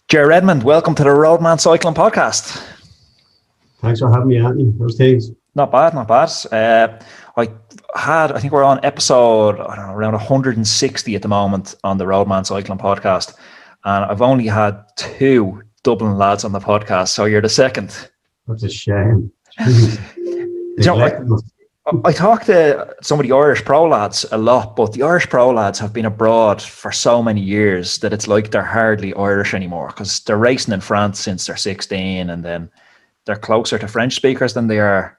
Ger Redmond, welcome to the Remond Cycling Podcast. Thanks for having me, Anthony. Those things. Not bad, not bad. I think we're on episode, I don't know, around 160 at the moment on the Remond Cycling Podcast. And I've only had two Dublin lads on the podcast, so you're the second. That's a shame. I talk to some of the Irish pro lads a lot, but the Irish pro lads have been abroad for so many years that it's like they're hardly Irish anymore because they're racing in France since they're 16, and then they're closer to French speakers than they are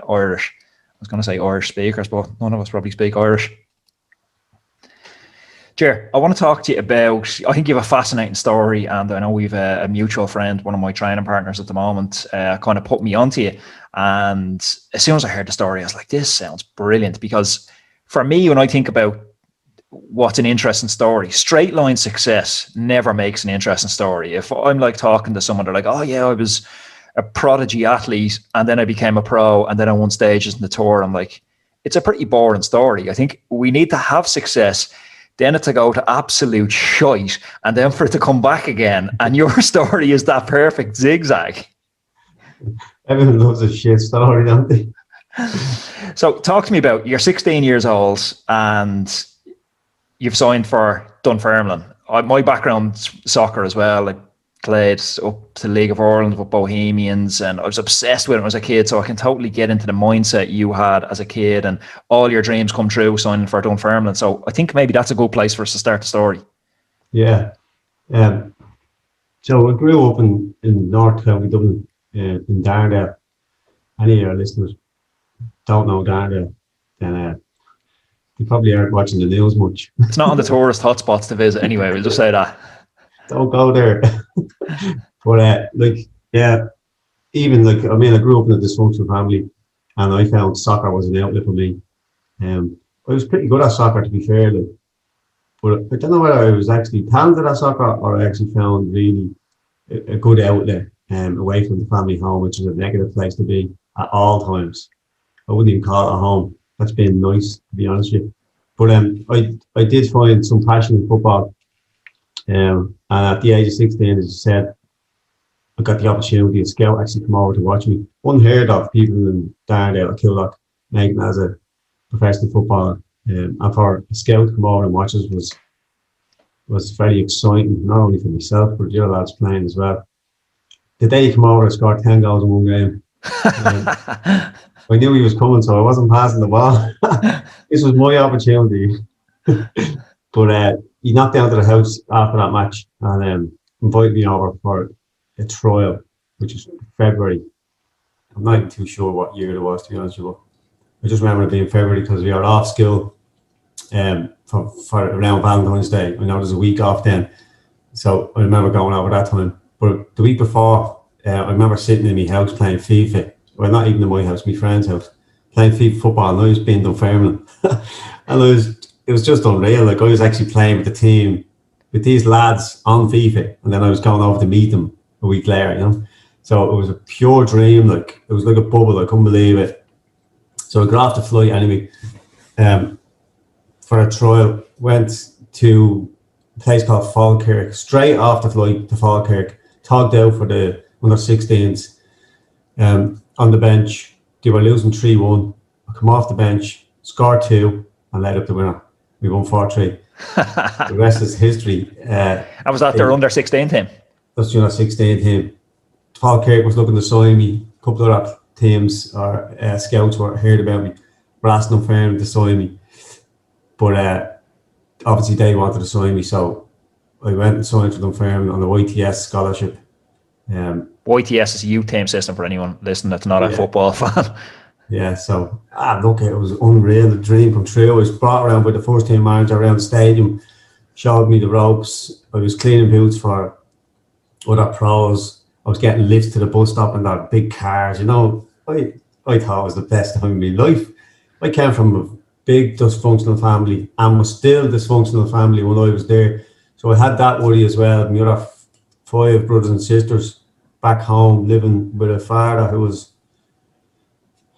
Irish. I was going to say Irish speakers, but none of us probably speak Irish. Ger, I want to talk to you about, I think you have a fascinating story, and I know we've a mutual friend, one of my training partners at the moment, kind of put me onto you. And as soon as I heard the story, I was like, this sounds brilliant. Because for me, when I think about what's an interesting story, straight line success never makes an interesting story. If I'm like talking to someone, they're like, oh yeah, I was a prodigy athlete and then I became a pro and then I won stages in the Tour. I'm like, it's a pretty boring story. I think we need to have success, then it to go to absolute shite, and then for it to come back again. And your story is that perfect zigzag. Everyone loves a shit story, don't they? So talk to me about, you're 16 years old and you've signed for Dunfermline. My background's soccer as well. I played up to League of Ireland with Bohemians and I was obsessed with it as a kid, so I can totally get into the mindset you had as a kid and all your dreams come true signing for Dunfermline. So I think maybe that's a good place for us to start the story. Yeah. So I grew up in North County Dublin, in Darndale. Any of your listeners don't know Darndale, then they probably aren't watching the news much. It's not on the tourist hotspots to visit anyway, we'll just say that. Don't go there. But I grew up in a dysfunctional family and I found soccer was an outlet for me. I was pretty good at soccer, to be fair, but I don't know whether I was actually talented at soccer or I actually found really a good outlet away from the family home, which is a negative place to be at all times. I wouldn't even call it a home. That's been nice, to be honest with you. But I did find some passion in football. And at the age of 16, as you said, I got the opportunity. A scout actually come over to watch me. Unheard of people in Darndale or Killock making as a professional footballer. And for a scout to come over and watch us was very exciting, not only for myself, but the other lads playing as well. The day he came over, I scored 10 goals in one game. I knew he was coming, so I wasn't passing the ball. This was my opportunity. But he knocked down to the house after that match and invited me over for a trial, which is February. I'm not even too sure what year it was, to be honest with you. I just remember it being February because we were off school for around Valentine's Day. I know there's a week off then. So I remember going over that time. But the week before, I remember sitting in my house playing FIFA. Well, not even in my house, my friend's house, playing FIFA football, and I was being Dunfermline. And it was just unreal. Like I was actually playing with the team, with these lads on FIFA, and then I was going over to meet them a week later, you know. So it was a pure dream. Like it was like a bubble. I couldn't believe it. So I got off the flight anyway, for a trial. Went to a place called Falkirk. Straight off the flight to Falkirk, togged out for the under 16s. On the bench, they were losing 3-1. I come off the bench, scored 2, and led up the winner. We won 4-3. The rest is history. And was that their under 16 team? That's the under 16 team. Falkirk was looking to sign me. A couple of other teams or scouts were heard about me. Asking them to sign me. But obviously they wanted to sign me, so I went and signed for them on the YTS scholarship. YTS is a youth team system for anyone listening that's not a football fan. Yeah, so look, it was unreal, the dream come true. I was brought around by the first team manager around the stadium, showed me the ropes. I was cleaning boots for other pros. I was getting lifts to the bus stop in their big cars. You know, I thought it was the best time of my life. I came from a big dysfunctional family and was still dysfunctional family when I was there. So I had that worry as well. My other 5 brothers and sisters back home living with a father who was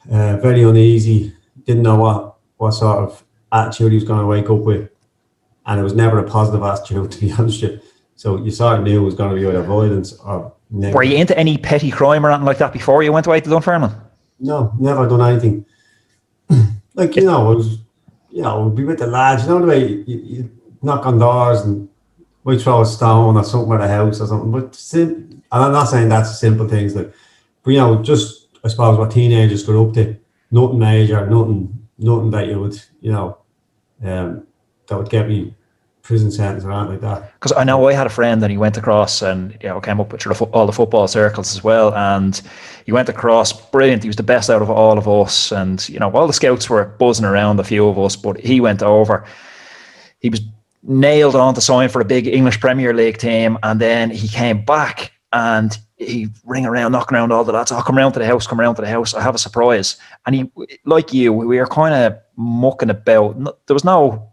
very uneasy, didn't know what sort of attitude he was going to wake up with, and it was never a positive attitude, to be honest with you. So you sort of knew it was going to be either violence or Were you into any petty crime or anything like that before you went away to Dunfermline? No, never done anything. Like, I was, we'd be with the lads, the way you knock on doors and we throw a stone or something at a house or something. But and I'm not saying that's simple things, like, but just I suppose what teenagers got up to, nothing major, nothing that you would, that would get me prison sentence or anything like that. Because I know I had a friend and he went across and came up with all the football circles as well, and he went across brilliant. He was the best out of all of us, and all the scouts were buzzing around a few of us, but he went over. He was nailed on to sign for a big English Premier League team, and then he came back and he knocking around all the lads. Oh, come round to the house. I have a surprise. And he, like you, we were kind of mucking about. There was no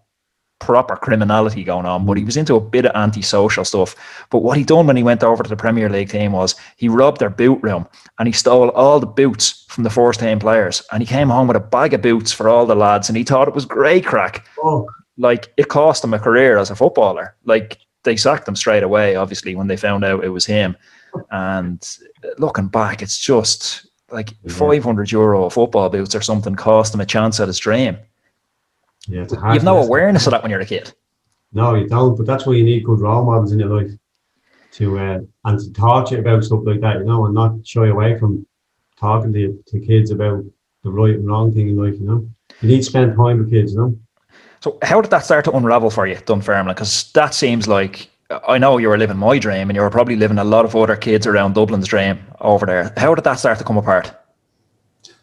proper criminality going on, but he was into a bit of antisocial stuff. But what he done when he went over to the Premier League team was he robbed their boot room and he stole all the boots from the first team players, and he came home with a bag of boots for all the lads, and he thought it was great crack. Oh. Like, it cost him a career as a footballer. Like, they sacked him straight away, obviously, when they found out it was him. And looking back, it's just like €500 football boots or something cost him a chance at his dream. Yeah, it's you've no awareness of that when you're a kid. No, you don't. But that's why you need good role models in your life to talk to you about stuff like that, and not shy away from talking to kids about the right and wrong thing in life. You need to spend time with kids. So how did that start to unravel for you, Dunfermline? Because that seems like, I know you were living my dream and you were probably living a lot of other kids around Dublin's dream over there. How did that start to come apart?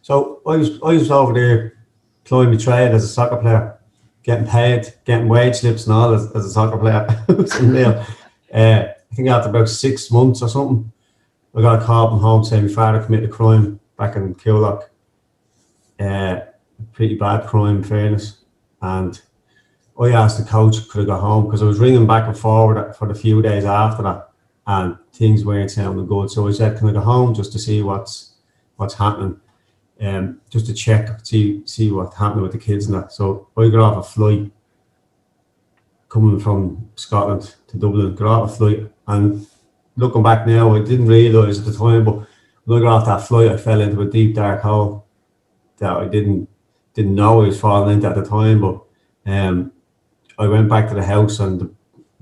So I was over there plying my trade as a soccer player, getting paid, getting wage slips and all as a soccer player. I think after about 6 months or something, I got a call from home saying my father committed a crime back in Killock. Pretty bad crime, in fairness. And I asked the coach could I go home, because I was ringing back and forward for the few days after that and things weren't sounding good. So I said, can I go home just to see what's happening, just to check, see what's happening with the kids and that. So I got off a flight coming from Scotland to Dublin, got off a flight, and looking back now, I didn't realise at the time, but when I got off that flight, I fell into a deep dark hole that I didn't know I was falling into at the time. But I went back to the house and the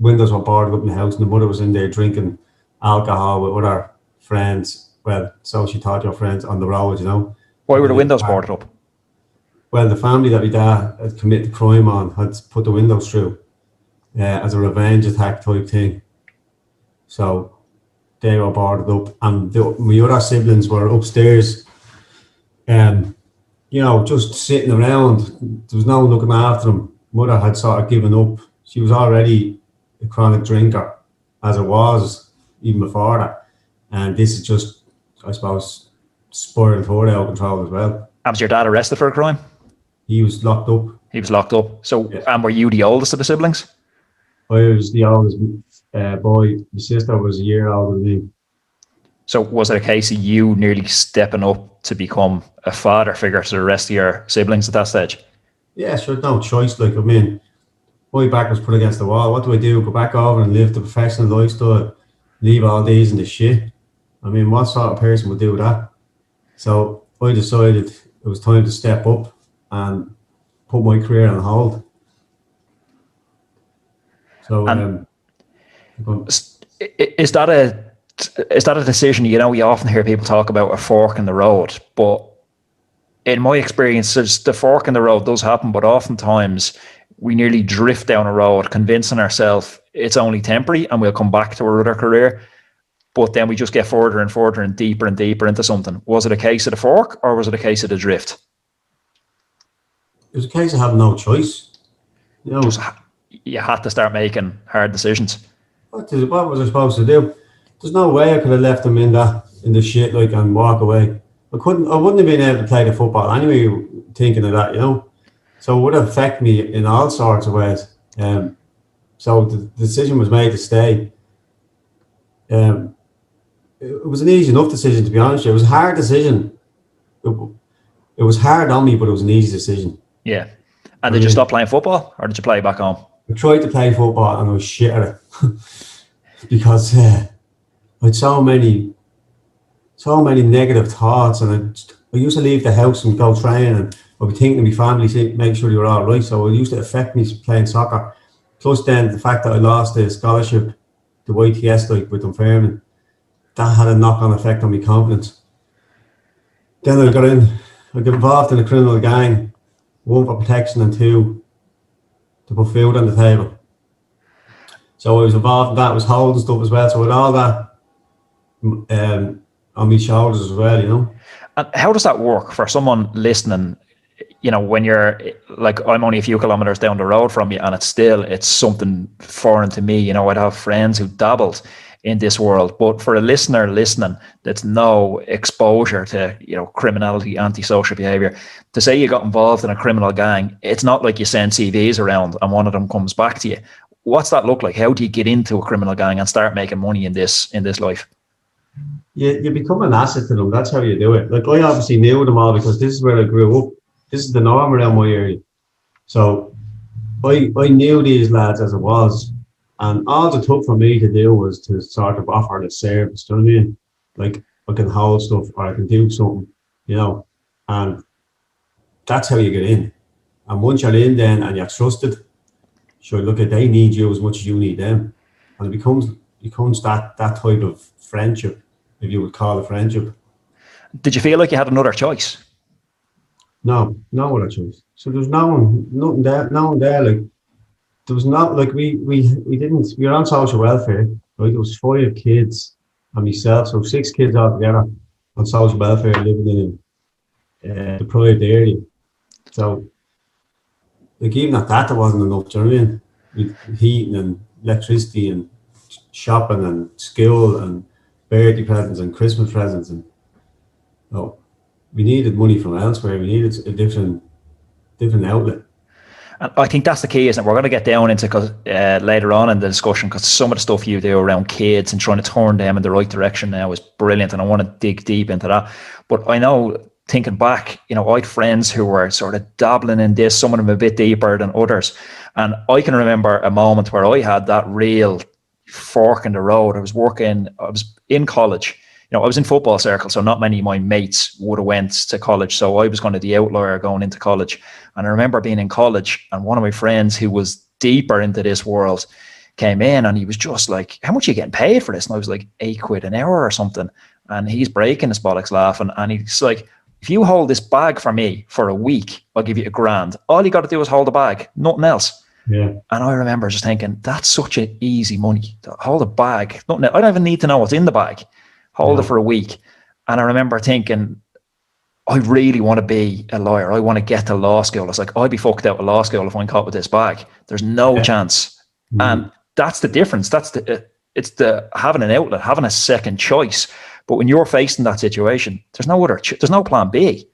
windows were boarded up in the house, and the mother was in there drinking alcohol with other friends. Well, so she thought, your friends on the road, Why were the windows boarded up? Well, the family that my dad had committed crime on had put the windows through as a revenge attack type thing. So they were boarded up, and my other siblings were upstairs, just sitting around. There was no one looking after them. Mother had sort of given up. She was already a chronic drinker, as it was even before that. And this is just, I suppose, spiraled her out of control as well. And was your dad arrested for a crime? He was locked up. He was locked up. So, yes. And were you the oldest of the siblings? I was the oldest boy. My sister was a year older than me. So was it a case of you nearly stepping up to become a father figure to the rest of your siblings at that stage? Yeah, sure, no choice. Like, I mean, my back was put against the wall. What do? Go back over and live the professional lifestyle, leave all these in the shit? I mean, what sort of person would do that? So I decided it was time to step up and put my career on hold. So is that a decision? You often hear people talk about a fork in the road, but in my experience, the fork in the road does happen, but oftentimes we nearly drift down a road convincing ourselves it's only temporary and we'll come back to our other career, but then we just get further and further and deeper into something. Was it a case of the fork, or was it a case of the drift? It was a case of having no choice. You had to start making hard decisions. What was I supposed to do? There's no way I could have left them in the shit and walk away. I wouldn't have been able to play the football anyway, thinking of that, So it would affect me in all sorts of ways. So the decision was made to stay. It was an easy enough decision, to be honest. It was a hard decision. It was hard on me, but it was an easy decision. Yeah. And did you stop playing football, or did you play back home? I tried to play football and I was shit at it. because I had so many negative thoughts, and I used to leave the house and go train, and I'd be thinking of my family, make sure you were all right. So it used to affect me playing soccer. Plus, then the fact that I lost the scholarship, the YTS, like with Dunfermline, that had a knock-on effect on my confidence. Then I got involved in a criminal gang, one for protection and two to put food on the table. So I was involved in that. I was holding stuff as well. So with all that on my shoulders as well, you know. And how does that work for someone listening? You know, when you're like, I'm only a few kilometers down the road from you, and it's something foreign to me. You know, I'd have friends who dabbled in this world, but for a listener listening that's no exposure to, you know, criminality, antisocial behavior, to say you got involved in a criminal gang, it's not like you send CVs around and one of them comes back to you. What's that look like? How do you get into a criminal gang and start making money in this life? You become an asset to them. That's how you do it. Like, I obviously knew them all because this is where I grew up. This is the norm around my area. So I knew these lads as it was. And all it took for me to do was to sort of offer the service. Do you know what I mean? Like, I can hold stuff or I can do something, you know. And that's how you get in. And once you're in then and you're trusted, sure, look, at they need you as much as you need them. And it becomes that type of friendship, if you would call it friendship. Did you feel like you had another choice? No other choice. So there's nothing there. Like, there was not, like, we were on social welfare, right? There was 5 kids and myself, so 6 kids altogether on social welfare living in a deprived area. So, like, even at that, there wasn't enough, do you know what I mean? With heating and electricity and shopping and school and birthday presents and Christmas presents, and we needed money from elsewhere. We needed a different outlet. And I think that's the key, isn't it? We're going to get down into later on in the discussion, because some of the stuff you do around kids and trying to turn them in the right direction now is brilliant, and I want to dig deep into that. But I know, thinking back, you know, I had friends who were sort of dabbling in this, some of them a bit deeper than others. And I can remember a moment where I had that real fork in the road. I was in college. You know, I was in football circle, so not many of my mates would have went to college. So I was kind of the outlier going into college. And I remember being in college, and one of my friends who was deeper into this world came in, and he was just like, how much are you getting paid for this? And I was like, £8 an hour or something. And he's breaking his bollocks laughing. And he's like, if you hold this bag for me for a week, I'll give you £1,000. All you got to do is hold the bag, nothing else. Yeah. And I remember just thinking, that's such an easy money. To hold a bag, nothing else. I don't even need to know what's in the bag. Hold it for a week. And I remember thinking, I really want to be a lawyer. I want to get to law school. I was like, I'd be fucked out of law school if I'm caught with this bag. There's no chance. Mm-hmm. And that's the difference. It's the having an outlet, having a second choice. But when you're facing that situation, there's no plan B.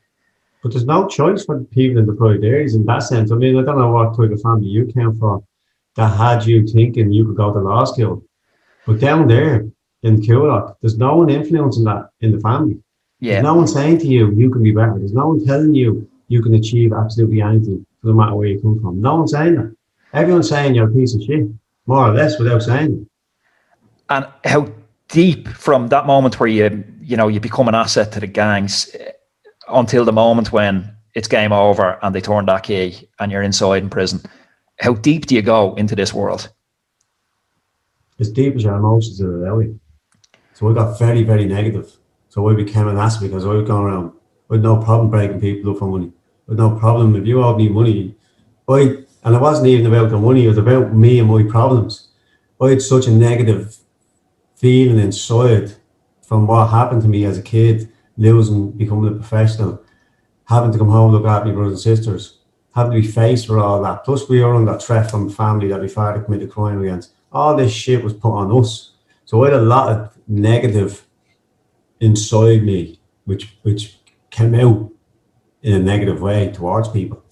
But there's no choice for people in the deprived areas in that sense. I mean, I don't know what type of family you came from that had you thinking you could go to law school. But down there in Coolock, there's no one influencing that in the family. Yeah. There's no one saying to you, you can be better. There's no one telling you you can achieve absolutely anything, no matter where you come from. No one's saying that. Everyone's saying you're a piece of shit, more or less, without saying it. And how deep from that moment where you become an asset to the gangs until the moment when it's game over and they turn that key and you're inside in prison, how deep do you go into this world? As deep as your emotions will allow you. So I got very, very negative. So I became an asset because I was going around with no problem breaking people up for money. With no problem. If you owed me money, and it wasn't even about the money, it was about me and my problems. I had such a negative feeling inside from what happened to me as a kid, becoming a professional, having to come home and look after my brothers and sisters, having to be faced with all that. Plus we were under threat from family that my father committed crime against. All this shit was put on us. So I had a lot of negative inside me, which came out in a negative way towards people.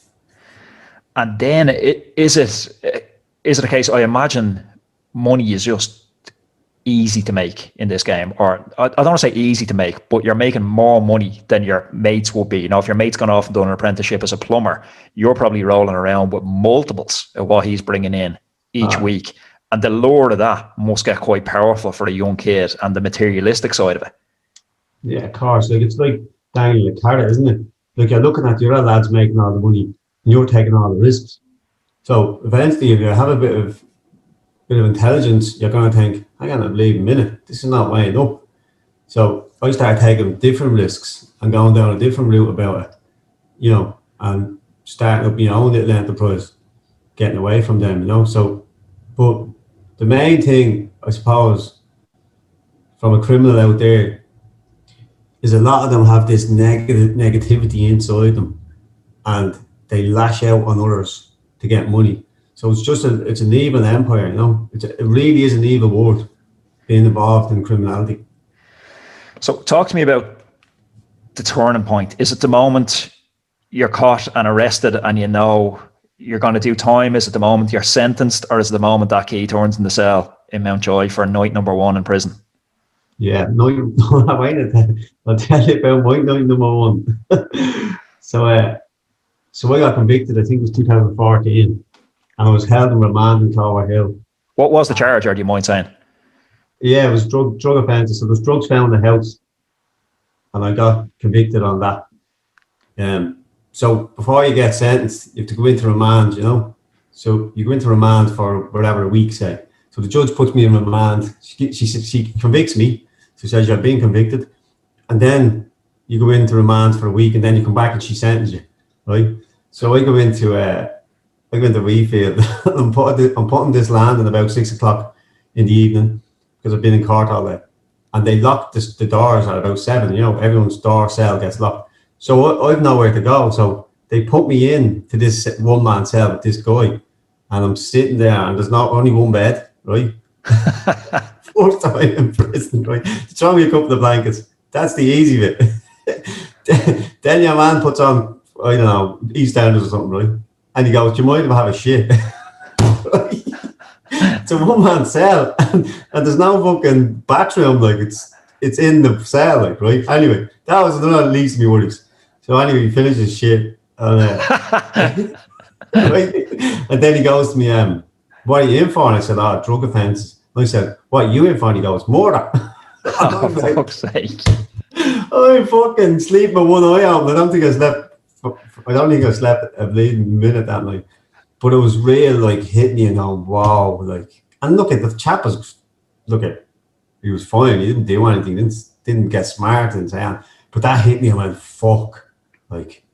And then is it a case, I imagine money is just easy to make in this game, or I don't want to say easy to make, but you're making more money than your mates would be. You know, if your mate's gone off and done an apprenticeship as a plumber, you're probably rolling around with multiples of what he's bringing in each week. And the lure of that must get quite powerful for a young kid, and the materialistic side of it. Yeah, of course. Like it's like dangling a carrot, isn't it? Like you're looking at the other lads making all the money, and you're taking all the risks. So eventually, if you have a bit of intelligence, you're going to think, "I can't believe a minute. This is not weighing up." So I started taking different risks and going down a different route about it, and starting up my own little enterprise, getting away from them. So, but the main thing, I suppose, from a criminal out there is a lot of them have this negativity inside them, and they lash out on others to get money. So it's an evil empire. It really is an evil world being involved in criminality. So talk to me about the turning point. Is it the moment you're caught and arrested and you're going to do time? Is it the moment you're sentenced, or is it the moment that key turns in the cell in Mountjoy for night number 1 in prison? Yeah, no, I'll tell you about my night number 1. So I got convicted, I think it was 2014, and I was held in remand in Tower Hill. What was the charge, or do you mind saying? Yeah, it was drug offences. So there's drugs found in the house, and I got convicted on that. So before you get sentenced, you have to go into remand, So you go into remand for whatever, a week, say. So the judge puts me in remand. She convicts me. She says you're being convicted, and then you go into remand for a week, and then you come back and she sentences you, right? So I go into Refield. I'm putting this land at about 6 o'clock in the evening because I've been in court all day, and they lock the doors at about 7. Everyone's door cell gets locked. So I've nowhere to go. So they put me in to this one-man cell with this guy, and I'm sitting there, and there's not only one bed, right? First time in prison, right? Throw me a couple of blankets. That's the easy bit. Then your man puts on, I don't know, EastEnders or something, right? And he goes, "Do you mind if I have a shit?" Right? It's a one-man cell, and there's no fucking bathroom. Like it's in the cell, like, right? Anyway, that was another least of me worries. So anyway, he finishes shit, and right? And then he goes to me, "What are you in for?" And I said, "Oh, drug offences." And I said, "What are you in for?" And he goes, "Murder." Oh, for fuck's sake. I fucking sleep with one eye open. I don't think I slept a bleeding minute that night. But it was real, like, hit me and going, wow, like, and look at the chap he was fine. He didn't do anything, didn't get smart and so on. But that hit me and I went, fuck, like,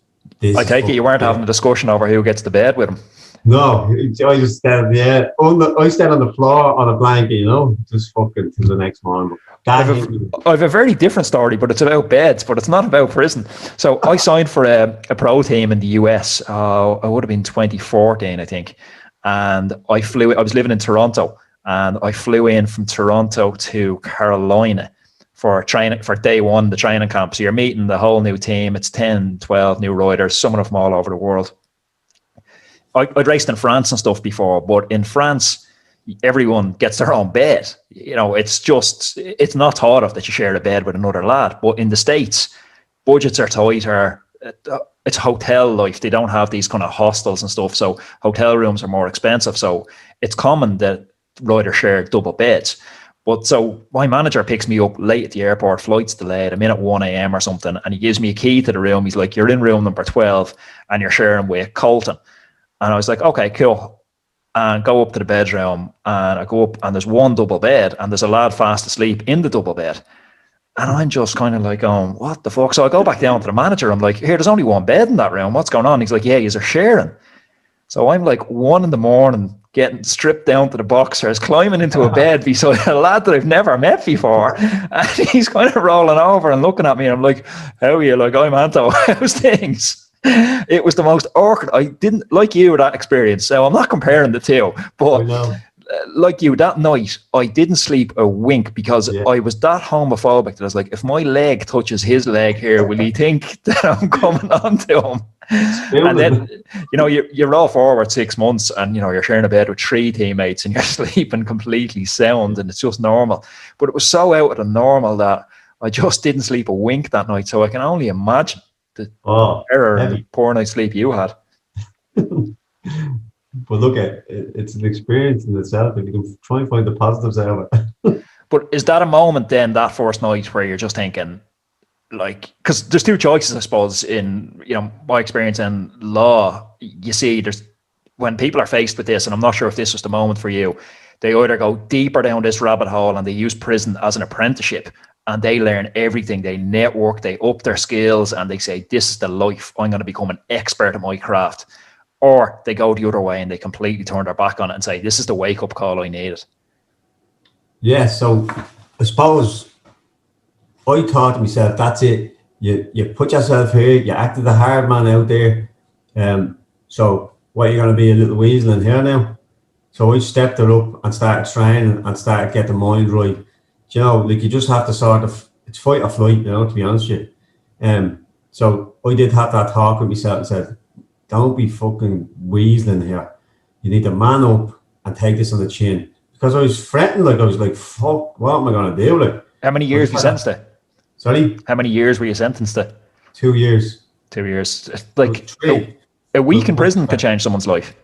this. I take it you weren't having a discussion over who gets to bed with him. No, I just said, I stayed on the floor on a blanket, just fucking till the next morning. I have a very different story, but it's about beds, but it's not about prison. So I signed for a pro team in the US. I would have been 2014, I think. And I was living in Toronto, and I flew in from Toronto to Carolina for day 1, the training camp. So you're meeting the whole new team. It's 10, 12 new riders, some of them from all over the world. I'd raced in France and stuff before, but in France, everyone gets their own bed. It's not thought of that you share a bed with another lad. But in the States, budgets are tighter. It's hotel life. They don't have these kind of hostels and stuff. So hotel rooms are more expensive. So it's common that riders share double beds. But so my manager picks me up late at the airport, flight's delayed, I'm in at 1 a.m. or something, and he gives me a key to the room. He's like, "You're in room number 12 and you're sharing with Colton." And I was like, "Okay, cool." And go up to the bedroom, and I go up, and there's one double bed, and there's a lad fast asleep in the double bed. And I'm just kind of like, what the fuck? So I go back down to the manager. I'm like, "Here, there's only one bed in that room. What's going on?" He's like, "Yeah, you're sharing." So I'm like 1 a.m, getting stripped down to the boxers, climbing into a bed beside a lad that I've never met before. And he's kind of rolling over and looking at me. And I'm like, "How are you?" Like, "I'm Anto. How's things?" It was the most awkward. I didn't like you that experience, so I'm not comparing the two, but like you, that night I didn't sleep a wink because I was that homophobic that I was like, if my leg touches his leg here, will he think that I'm coming on to him? And then you're all forward 6 months, and you're sharing a bed with 3 teammates, and you're sleeping completely sound, and it's just normal. But it was so out of the normal that I just didn't sleep a wink that night. So I can only imagine the error and the poor night's sleep you had. But look, it's an experience in itself. If you can try and find the positives out of it. But is that a moment then, that first night, where you're just thinking, like, because there's two choices, I suppose, in, you know, my experience in law. You see, there's, when people are faced with this, and I'm not sure if this was the moment for you, they either go deeper down this rabbit hole and they use prison as an apprenticeship and they learn everything, they network, they up their skills, and they say, this is the life, I'm going to become an expert at my craft. Or they go the other way and they completely turn their back on it and say, this is the wake-up call I needed. Yeah, so I suppose I thought to myself, that's it. You put yourself here, you acted the hard man out there. So what, you're going to be a little weasel in here now? So I stepped it up and started training and started getting the mind right. You know, like, you just have to sort of, it's fight or flight, you know, to be honest with you. So I did have that talk with myself and said, don't be fucking weaseling here. You need to man up and take this on the chin. Because I was fretting, like, I was like, fuck, what am I going to do? Like, how many years were you sentenced to? Sorry? How many years were you sentenced to? 2 years. 2 years. Like, a week in prison could change someone's life.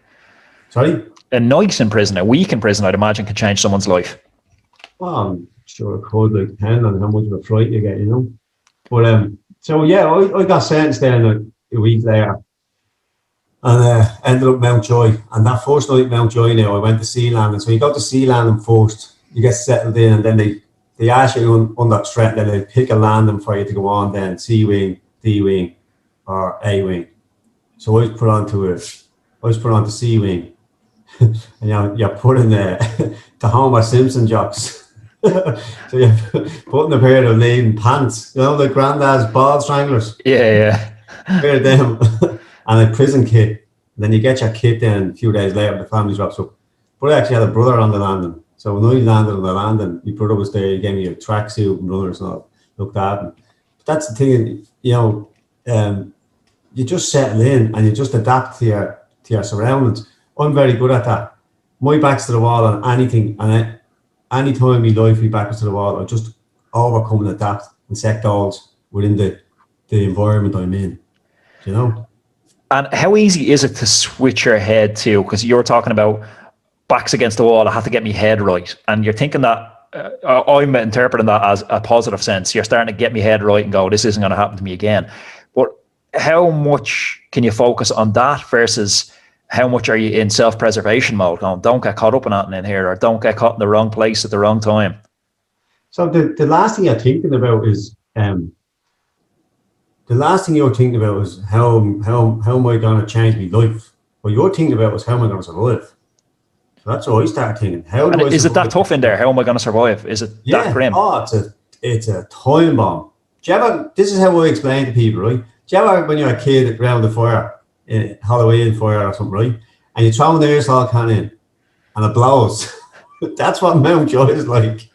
Sorry? A night in prison, a week in prison, I'd imagine, could change someone's life. Well, I'm sure it could, like, depend on how much of a fright you get, you know. But so yeah, I got sentenced there a week later, and ended up Mountjoy. And that first night at Mountjoy, now I went to sea landing. So you go to sea landing first, you get settled in, and then they ask you under threat, then they pick a landing for you to go on. Then C wing, D wing, or A wing. So I was put on to C wing. And you're putting the Homer Simpson jocks. So you're putting a pair of leading pants, you know, like granddad's ball stranglers. Yeah. A pair of them and a prison kit. And then you get your kit then a few days later, the family drops up. But I actually had a brother on the landing. So when I landed on the landing, my brother was there, he gave me a tracksuit and runners and all, looked at him. But that's the thing, you know, you just settle in and you just adapt to your surroundings. I'm very good at that. My back's to the wall on anything, and any time in my life my back was to the wall, I just overcome and adapt and set goals within the environment I'm in, you know. And how easy is it to switch your head to, because you're talking about backs against the wall, I have to get my head right, and you're thinking that, I'm interpreting that as a positive sense. You're starting to get my head right and go, this isn't going to happen to me again. But how much can you focus on that versus how much are you in self-preservation mode, going, don't get caught up in anything in here, or don't get caught in the wrong place at the wrong time? So the last thing you're thinking about is how am I going to change my life? What you're thinking about is how am I going to survive? So that's what I started thinking. Is it that tough in there? How am I going to survive? Is it that grim? Oh, it's a time bomb. Do you ever, this is how I explain to people, right? Do you ever, when you're a kid around the fire, Halloween fire or something, right? And you throw an aerosol can in and it blows. That's what Mountjoy is like.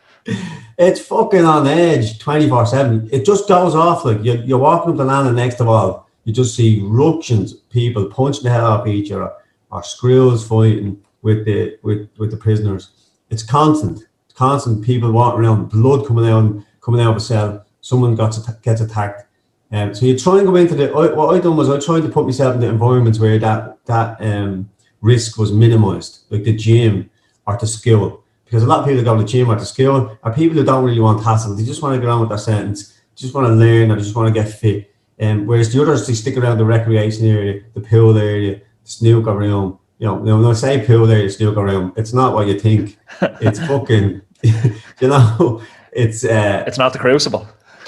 It's fucking on edge 24/7. It just goes off. Like, you're walking up the landing next to all, you just see ructions, people punching the hell out of each other, or screws fighting with the prisoners. It's constant. It's constant. People walking around, blood coming out of a cell. Someone gets attacked. So you try and go into what I done was I tried to put myself in the environments where that risk was minimized, like the gym or the school. Because a lot of people that go to the gym or to school are people who don't really want hassle. They just want to get on with their sentence, just want to learn, or just want to get fit. Whereas the others, they stick around the recreation area, the pool area, the snooker room. You know, when I say pool area, snooker room, it's not what you think. It's fucking, you know, it's not the Crucible.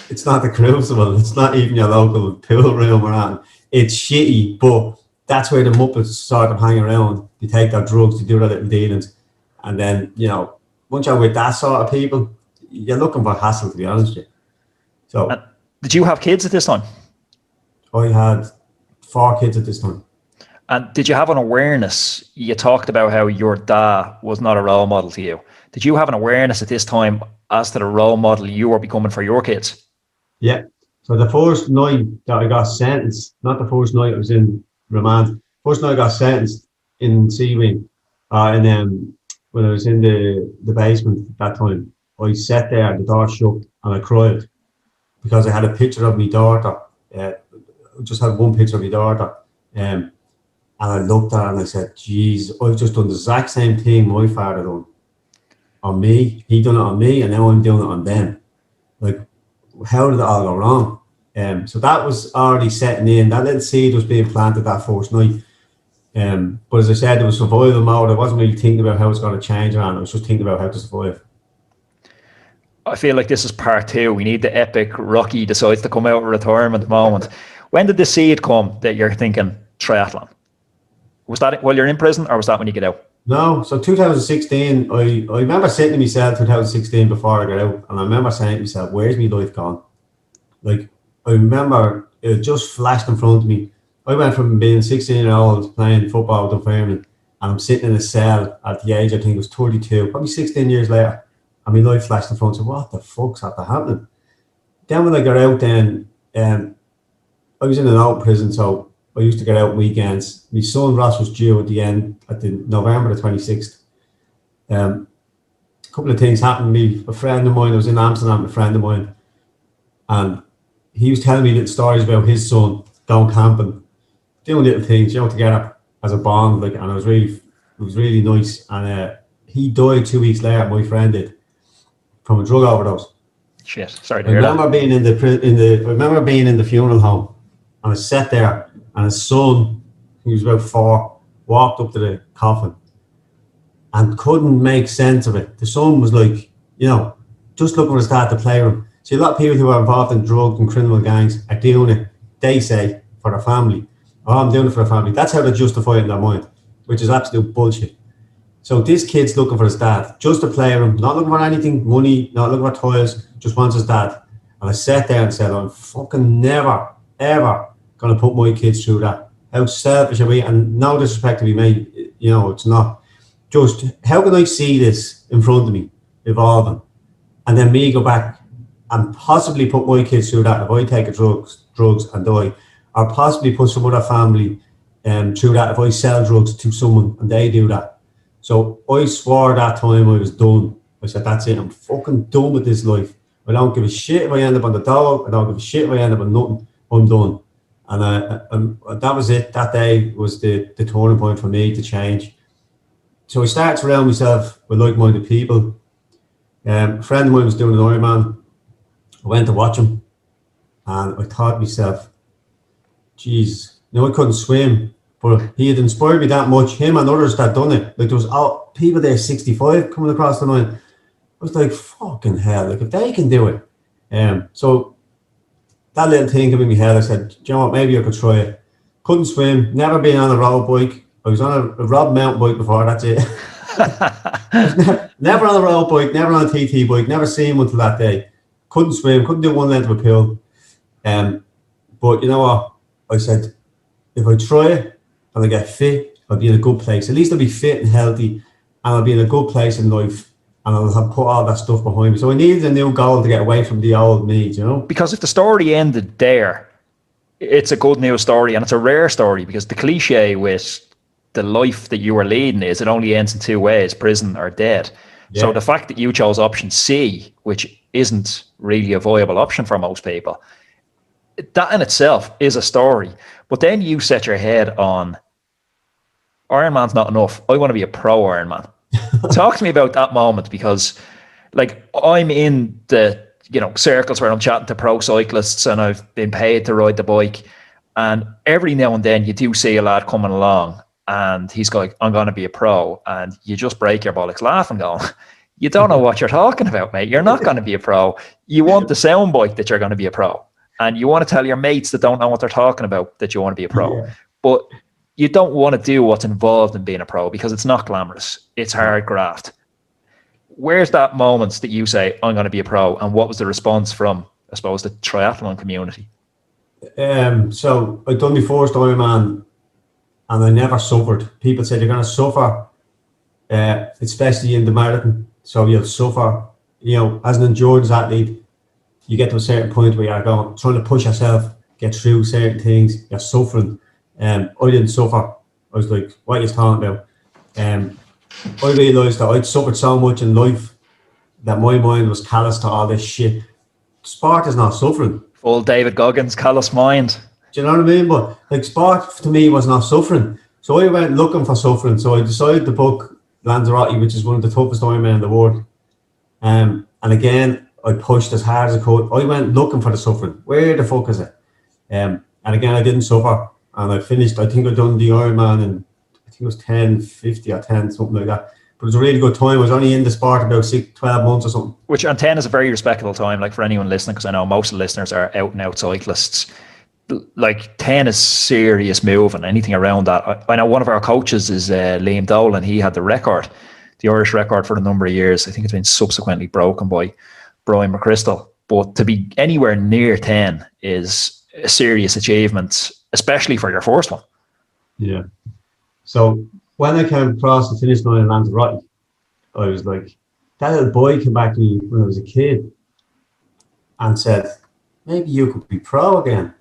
It's not the Crucible. It's not even your local pool room or anything. It's shitty, but that's where the Muppets sort of hang around. They take their drugs, they do their little dealings. And then, you know, once you're with that sort of people, you're looking for hassle, to be honest with you. So, did you have kids at this time? I had 4 kids at this time. And did you have an awareness? You talked about how your dad was not a role model to you. Did you have an awareness at this time as to the role model you were becoming for your kids? Yeah. So the first night that I got sentenced, not the first night I was in Remond, first night I got sentenced in C wing, and then when I was in the basement at that time, I sat there, the door shut, and I cried because I had a picture of my daughter. I just had one picture of my daughter, and And I looked at her and I said, geez, I've just done the exact same thing my father done on me. He done it on me, and now I'm doing it on them. Like, how did it all go wrong? So that was already setting in. That little seed was being planted that first night. But as I said, there was survival mode. I wasn't really thinking about how it's going to change, and I was just thinking about how to survive. I feel like this is part 2. We need the epic Rocky decides to come out of retirement moment. When did the seed come that you're thinking triathlon? Was that while you're in prison, or was that when you get out? No, so 2016, I remember sitting to myself 2016 before I got out, and I remember saying to myself, where's my life gone? Like, I remember it just flashed in front of me. I went from being 16-year-old playing football with Remond, and I'm sitting in a cell at the age, I think it was 32, probably 16 years later, and my life flashed in front of me. What the fuck's after happening? Then when I got out, then I was in an old prison, so I used to get out weekends. My son Ross was due at the November the 26th. A couple of things happened to me. A friend of mine, I was in Amsterdam with a friend of mine, and he was telling me little stories about his son going camping, doing little things, together as a bond, like, and it was really nice. And he died 2 weeks later, my friend did, from a drug overdose. Shit, sorry to hear that. I remember being in the funeral home, and I sat there, and his son, he was about 4, walked up to the coffin and couldn't make sense of it. The son was like, just looking for his dad to play with him. See, a lot of people who are involved in drug and criminal gangs are doing it, they say, for their family. Oh, I'm doing it for the family. That's how they justify it in their mind, which is absolute bullshit. So this kid's looking for his dad, just to play with him, not looking for anything, money, not looking for toys, just wants his dad. And I sat there and said, I'm fucking never, ever going to put my kids through that. How selfish are we? And no disrespect to be made, it's not. Just, how can I see this in front of me, evolving, and then me go back and possibly put my kids through that if I take drugs and die, or possibly put some other family through that if I sell drugs to someone and they do that. So I swore that time I was done. I said, that's it, I'm fucking done with this life. I don't give a shit if I end up on the dog, I don't give a shit if I end up on nothing, I'm done. And that was it. That day was the turning point for me to change. So I started to surround myself with like-minded people. A friend of mine was doing an Ironman. I went to watch him, and I thought to myself, geez, I couldn't swim, but he had inspired me that much, him and others that done it. Like, there was people there 65 coming across the line. I was like, fucking hell, like, if they can do it. So that little thing came in my head. I said, do you know what, maybe I could try it. Couldn't swim, never been on a road bike. I was on a Rob mountain bike before, that's it. never on a road bike, never on a TT bike, never seen one till that day. Couldn't swim, couldn't do one length of a pool. But you know what? I said, if I try it and I get fit, I'll be in a good place. At least I'll be fit and healthy, and I'll be in a good place in life, and I'll have put all that stuff behind me. So I needed a new goal to get away from the old me, Because if the story ended there, it's a good news story, and it's a rare story, because the cliche with the life that you were leading is it only ends in 2 ways, prison or death. Yeah. So the fact that you chose option C, which isn't really a viable option for most people, that in itself is a story. But then you set your head on, Ironman's not enough, I want to be a pro Ironman. Talk to me about that moment, because like, I'm in the circles where I'm chatting to pro cyclists, and I've been paid to ride the bike, and every now and then you do see a lad coming along and he's going, I'm going to be a pro, and you just break your bollocks laughing, going, you don't know what you're talking about, mate. You're not going to be a pro. You want the soundbite that you're going to be a pro, and you want to tell your mates that don't know what they're talking about that you want to be a pro. Yeah. But you don't want to do what's involved in being a pro, because it's not glamorous. It's hard graft. Where's that moment that you say, I'm going to be a pro? And what was the response from, I suppose, the triathlon community? So I'd done my first Ironman, and I never suffered. People said, you're going to suffer, especially in the marathon. So you'll suffer, as an endurance athlete, you get to a certain point where you're trying to push yourself, get through certain things, you're suffering. I didn't suffer. I was like, what are you talking about? I realised that I'd suffered so much in life that my mind was callous to all this shit. Sport is not suffering. Full David Goggins, callous mind. Do you know what I mean? But like, sport to me was not suffering. So I went looking for suffering. So I decided to book Lanzarote, which is one of the toughest Ironman in the world. And again, I pushed as hard as I could. I went looking for the suffering. Where the fuck is it? And again, I didn't suffer. And I finished, I think I done the Ironman in, I think it was 10:50 or 10, something like that. But it was a really good time. I was only in the sport about 12 months or something. Which on 10 is a very respectable time, like for anyone listening, because I know most of the listeners are out and out cyclists. Like 10 is serious move, and anything around that. I know one of our coaches is Liam Dolan. He had the record, the Irish record for a number of years. I think it's been subsequently broken by Brian McChrystal. But to be anywhere near 10 is a serious achievement, especially for your first one. Yeah. So when I came across the finish line in Lanzarote, I was like, that little boy came back to me when I was a kid and said, maybe you could be pro again.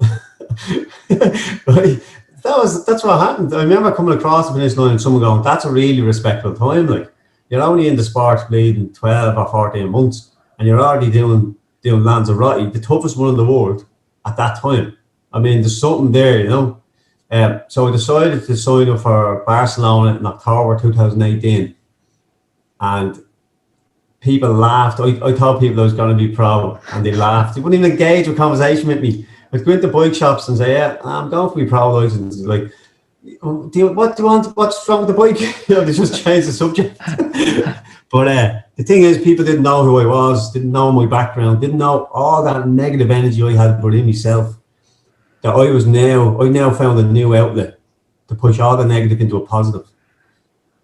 That's what happened. I remember coming across the finish line and someone going, that's a really respectable time. Like, you're only in the sport bleeding 12 or 14 months and you're already doing Lanzarote, the toughest one in the world at that time. I mean, there's something there, you know. So I decided to sign up for Barcelona in October 2018, and people laughed. I told people I was going to be pro, and they laughed. They wouldn't even engage with conversation with me. I'd go into bike shops and say, yeah, I'm going to be pro license. Like, what do you want? What's wrong with the bike? You know, they just changed the subject. But the thing is, people didn't know who I was, didn't know my background, didn't know all that negative energy I had within myself. That I now found a new outlet to push all the negative into a positive.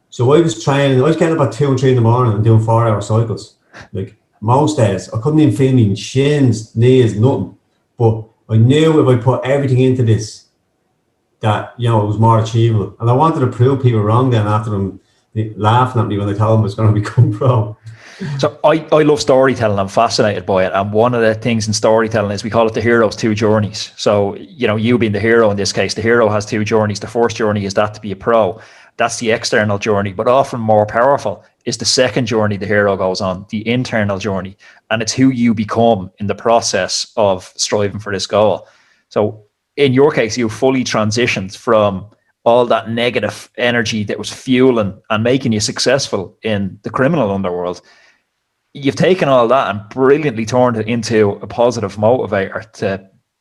So I was training, I was getting up at 2 and 3 in the morning and doing 4-hour cycles. Like most days, I couldn't even feel me shins, knees, nothing. But I knew if I put everything into this, that, you know, it was more achievable. And I wanted to prove people wrong then after them laughing at me when I told them I was going to become pro. So I love storytelling. I'm fascinated by it. And one of the things in storytelling is we call it the hero's 2 journeys. So, you know, you being the hero in this case, the hero has 2 journeys. The first journey is that to be a pro. That's the external journey. But often more powerful is the second journey the hero goes on, the internal journey. And it's who you become in the process of striving for this goal. So in your case, you fully transitioned from all that negative energy that was fueling and making you successful in the criminal underworld. You've taken all that and brilliantly turned it into a positive motivator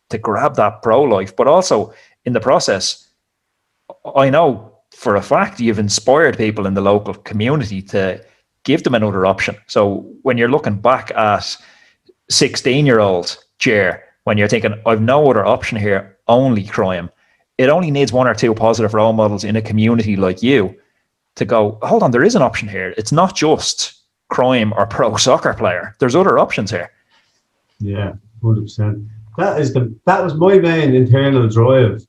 to grab that pro life. But also in the process, I know for a fact you've inspired people in the local community to give them another option. So when you're looking back at 16-year-old Ger, when you're thinking, I've no other option here, only crime, it only needs 1 or 2 positive role models in a community like you to go, hold on, there is an option here. It's not just crime or pro soccer player. There's other options here. Yeah, 100%. That was my main internal drive.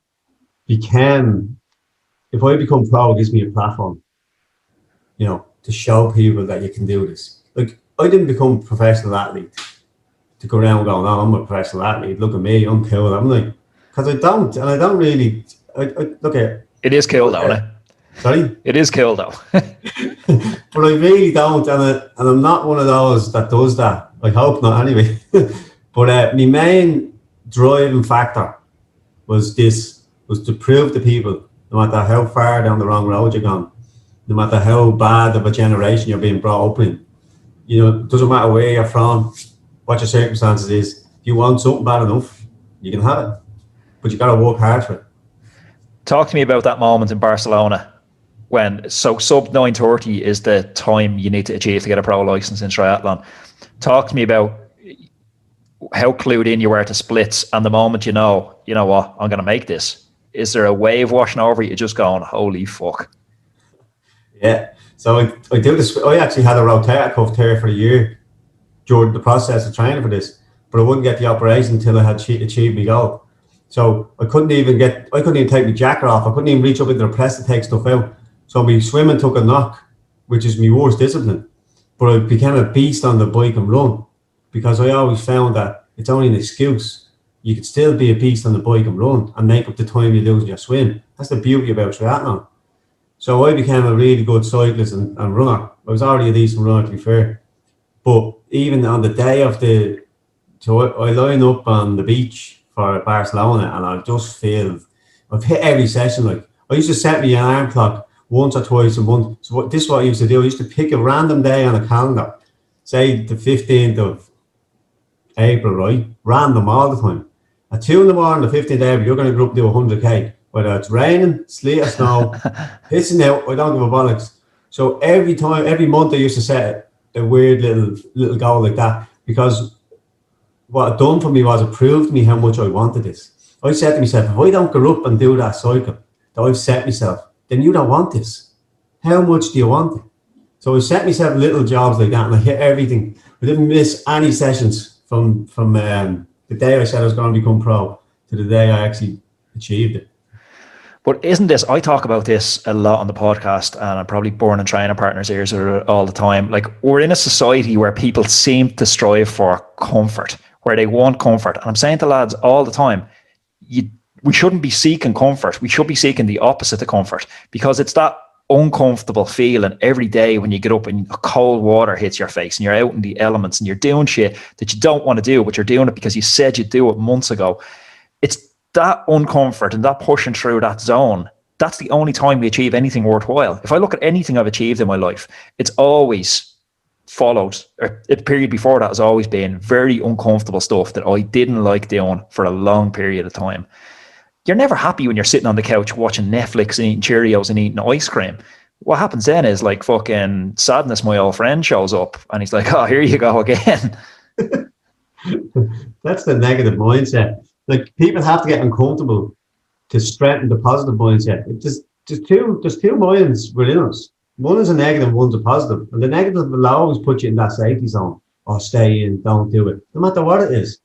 If I become pro, it gives me a platform, you know, to show people that you can do this. Like, I didn't become a professional athlete to go around going, oh, I'm a professional athlete, look at me, I'm cool. I'm like, because I don't really, look at it. Is cool though, isn't it? Sorry? It is cool though. But I really don't, and I'm not one of those that does that. I hope not anyway. But my main driving factor was to prove to people, no matter how far down the wrong road you're gone, no matter how bad of a generation you're being brought up in, you know, it doesn't matter where you're from, what your circumstances is. If you want something bad enough, you can have it. But you got to work hard for it. Talk to me about that moment in Barcelona when, so sub 9:30 is the time you need to achieve to get a pro license in triathlon. Talk to me about how clued in you were to splits and the moment you know what, I'm going to make this. Is there a wave washing over you just going, holy fuck? Yeah. So I do this. I actually had a rotator cuff tear for a year during the process of training for this, but I wouldn't get the operation until I had achieved my goal. So I couldn't even take my jacket off. I couldn't even reach up into the press to take stuff out. So my swimming took a knock, which is my worst discipline. But I became a beast on the bike and run because I always found that it's only an excuse. You could still be a beast on the bike and run and make up the time you lose in your swim. That's the beauty about triathlon. So I became a really good cyclist and runner. I was already a decent runner, to be fair. But even on the day of I line up on the beach for Barcelona and I just feel, I've hit every session, like I used to set me an alarm clock once or twice a month. So this is what I used to do. I used to pick a random day on a calendar, say the 15th of April, right? Random all the time. At 2 in the morning, the 15th of April, you're going to go up and do 100k. Whether it's raining, sleet or snow, pissing out, I don't give a bollocks. So every month I used to set a weird little goal like that, because what it done for me was it proved me how much I wanted this. I said to myself, if I don't go up and do that cycle that I've set myself, then you don't want this. How much do you want it? So I set myself little jobs like that, and I hit everything. I didn't miss any sessions from the day I said I was going to become pro to the day I actually achieved it. But isn't this, I talk about this a lot on the podcast, and I'm probably born in training partners' ears all the time. Like, we're in a society where people seem to strive for comfort, where they want comfort. And I'm saying to lads all the time, we shouldn't be seeking comfort. We should be seeking the opposite of comfort, because it's that uncomfortable feeling every day when you get up and cold water hits your face and you're out in the elements and you're doing shit that you don't want to do, but you're doing it because you said you'd do it months ago. It's that uncomfort and that pushing through that zone. That's the only time we achieve anything worthwhile. If I look at anything I've achieved in my life, it's always followed, or a period before that has always been very uncomfortable stuff that I didn't like doing for a long period of time. You're never happy when you're sitting on the couch watching Netflix and eating Cheerios and eating ice cream. What happens then is, like, fucking sadness, my old friend shows up and he's like, oh, here you go again. That's the negative mindset. Like, people have to get uncomfortable to strengthen the positive mindset. There's two minds within us. One is a negative, one's a positive. And the negative will always put you in that safety zone. Or stay in, don't do it, no matter what it is.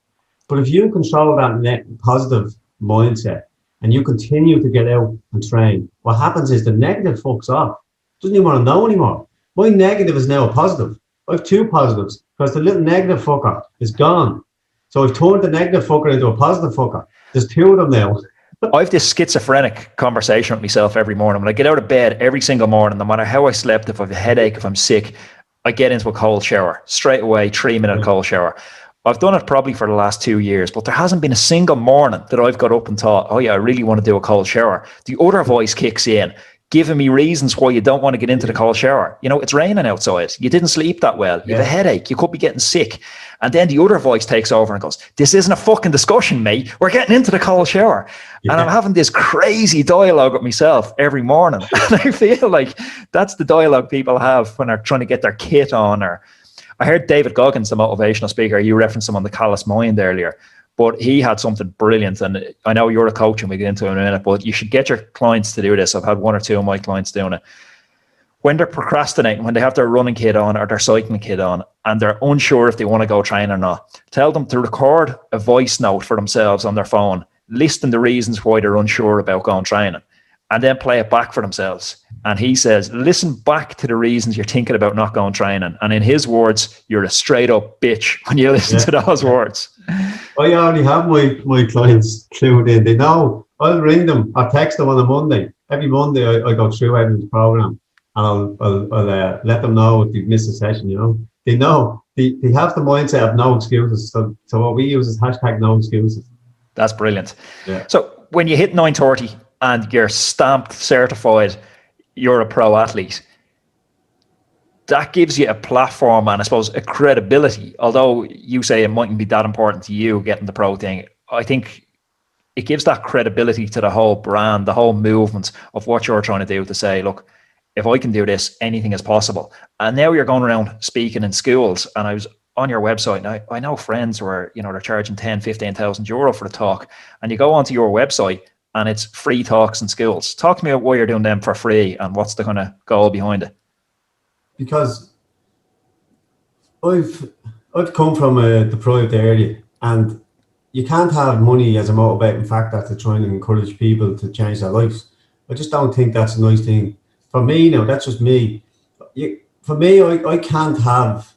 But if you control that positive mindset and you continue to get out and train, what happens is the negative fucks off. Doesn't even want to know anymore. My negative is now a positive. I have two positives because the little negative fucker is gone. So I've turned the negative fucker into a positive fucker. There's two of them now. I have this schizophrenic conversation with myself every morning. When I get out of bed every single morning, no matter how I slept, if I have a headache, if I'm sick, I get into a cold shower. Straight away, 3-minute cold shower. I've done it probably for the last 2 years, but there hasn't been a single morning that I've got up and thought, oh yeah, I really want to do a cold shower. The other voice kicks in, giving me reasons why you don't want to get into the cold shower. You know, it's raining outside. You didn't sleep that well. You have a headache. You could be getting sick. And then the other voice takes over and goes, this isn't a fucking discussion, mate. We're getting into the cold shower. Yeah. And I'm having this crazy dialogue with myself every morning. And I feel like that's the dialogue people have when they're trying to get their kit on. Or I heard David Goggins, the motivational speaker, you referenced him on the Callous Mind earlier, but he had something brilliant. And I know you're a coach and we get into it in a minute, but you should get your clients to do this. I've had 1 or 2 of my clients doing it. When they're procrastinating, when they have their running kit on or their cycling kit on and they're unsure if they want to go train or not, tell them to record a voice note for themselves on their phone, listing the reasons why they're unsure about going training, and then play it back for themselves. And he says, listen back to the reasons you're thinking about not going training. And in his words, you're a straight up bitch when you listen to those words. I already have my clients clued in. They know. I'll ring them or text them on a Monday. Every Monday I go through everyone's program. And I'll let them know if they've missed a session, you know. They know. They have the mindset of no excuses. So what we use is hashtag no excuses. That's brilliant. Yeah. So when you hit 930 and you're stamped, certified, you're a pro athlete, that gives you a platform and I suppose a credibility. Although you say it mightn't be that important to you getting the pro thing, I think it gives that credibility to the whole brand, the whole movement of what you're trying to do, to say, look, if I can do this, anything is possible. And now you're going around speaking in schools, and I was on your website, and I know friends where, you know, they're charging 10, 15,000 euro for the talk, and you go onto your website and it's free talks in schools. Talk to me about why you're doing them for free and what's the kind of goal behind it. Because I've come from the private area, and you can't have money as a motivating factor to try and encourage people to change their lives. I just don't think that's a nice thing. For me, now, that's just me. For me, I can't have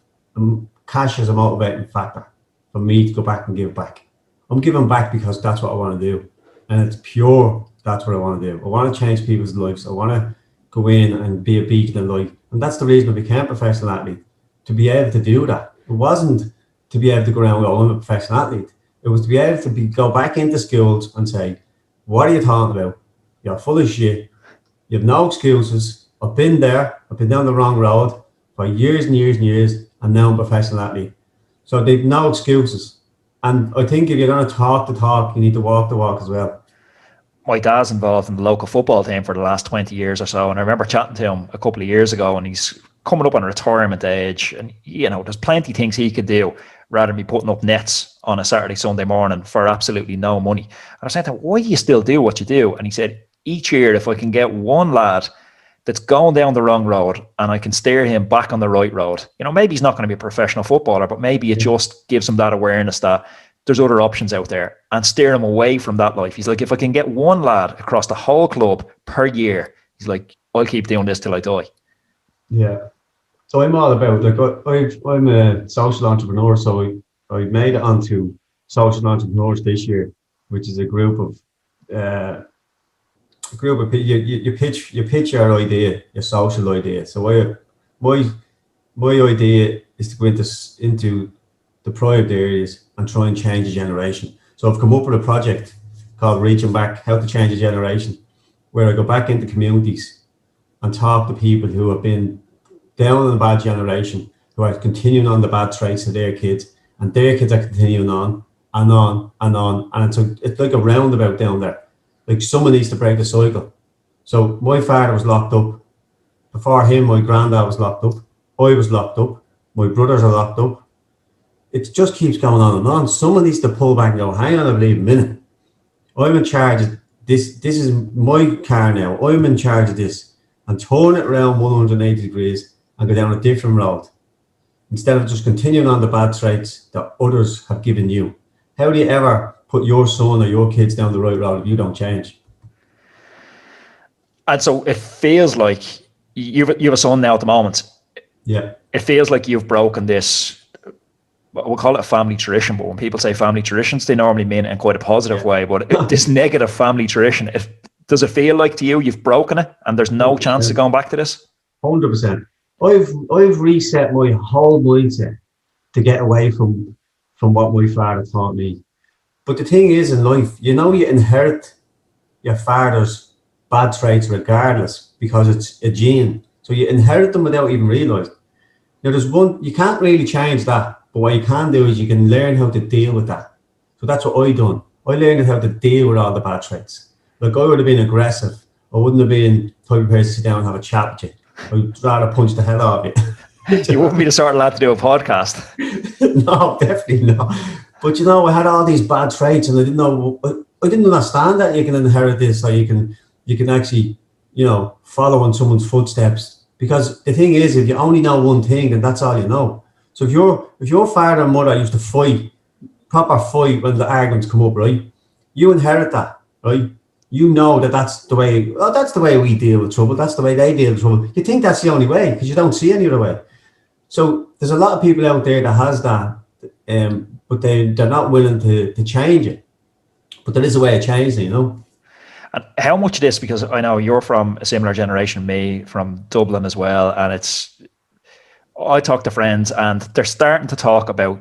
cash as a motivating factor for me to go back and give back. I'm giving back because that's what I want to do. And it's pure, that's what I want to do. I want to change people's lives. I want to go in and be a beacon of light. And that's the reason I became a professional athlete, to be able to do that. It wasn't to be able to go around and go, I'm a professional athlete. It was to be able to go back into schools and say, what are you talking about? You're full of shit. You have no excuses. I've been there. I've been down the wrong road for years and years and years, and now I'm a professional athlete. So they've no excuses. And I think if you're going to talk the talk, you need to walk the walk as well. My dad's involved in the local football team for the last 20 years or so. And I remember chatting to him a couple of years ago, and he's coming up on retirement age. And, there's plenty of things he could do rather than be putting up nets on a Saturday, Sunday morning for absolutely no money. And I was saying to him, why do you still do what you do? And he said, each year, if I can get one lad that's going down the wrong road and I can steer him back on the right road, maybe he's not going to be a professional footballer, but maybe it just gives him that awareness that there's other options out there, and steer him away from that life. He's like, if I can get one lad across the whole club per year, he's like, I'll keep doing this till I die. Yeah. So I'm all about, I'm a social entrepreneur, so I made it onto Social Entrepreneurs this year, which is a group of people. You pitch your idea, your social idea. So my idea is to go into deprived areas and try and change a generation. So I've come up with a project called Reaching Back, How to Change a Generation, where I go back into communities and talk to people who have been down in a bad generation, who are continuing on the bad traits of their kids, and their kids are continuing on and on and on. And it's like a roundabout down there. Like, someone needs to break the cycle. So my father was locked up. Before him, my granddad was locked up. I was locked up. My brothers are locked up. It just keeps going on and on. Someone needs to pull back and go, hang on a minute. I'm in charge of this. This is my car now. I'm in charge of this. And turn it around 180 degrees and go down a different road, instead of just continuing on the bad traits that others have given you. How do you ever put your son or your kids down the right road if you don't change? And so it feels like you have a son now at the moment. Yeah. It feels like you've broken this, we'll call it a family tradition, but when people say family traditions, they normally mean it in quite a positive way. But this negative family tradition, does it feel like to you you've broken it and there's no 100%. Chance of going back to this? 100%. I've reset my whole mindset to get away from what my father taught me. But the thing is, in life, you inherit your father's bad traits regardless, because it's a gene. So you inherit them without even realizing. Now, you can't really change that. But what you can do is you can learn how to deal with that. So that's what I done. I learned how to deal with all the bad traits. Like, I would have been aggressive. I wouldn't have been the type of person to sit down and have a chat with you. I'd rather punch the hell out of you. You wouldn't be the sort of lad to do a podcast. No, definitely not. But I had all these bad traits, and I didn't understand that you can inherit this, or you can actually, follow in someone's footsteps. Because the thing is, if you only know one thing, then that's all you know. So if your father and mother used to proper fight when the arguments come up, right? You inherit that, right? You know that's the way we deal with trouble. That's the way they deal with trouble. You think that's the only way because you don't see any other way. So there's a lot of people out there that has that, but they're not willing to change it. But there is a way of changing, And how much of this, because I know you're from a similar generation to me, from Dublin as well, and I talk to friends and they're starting to talk about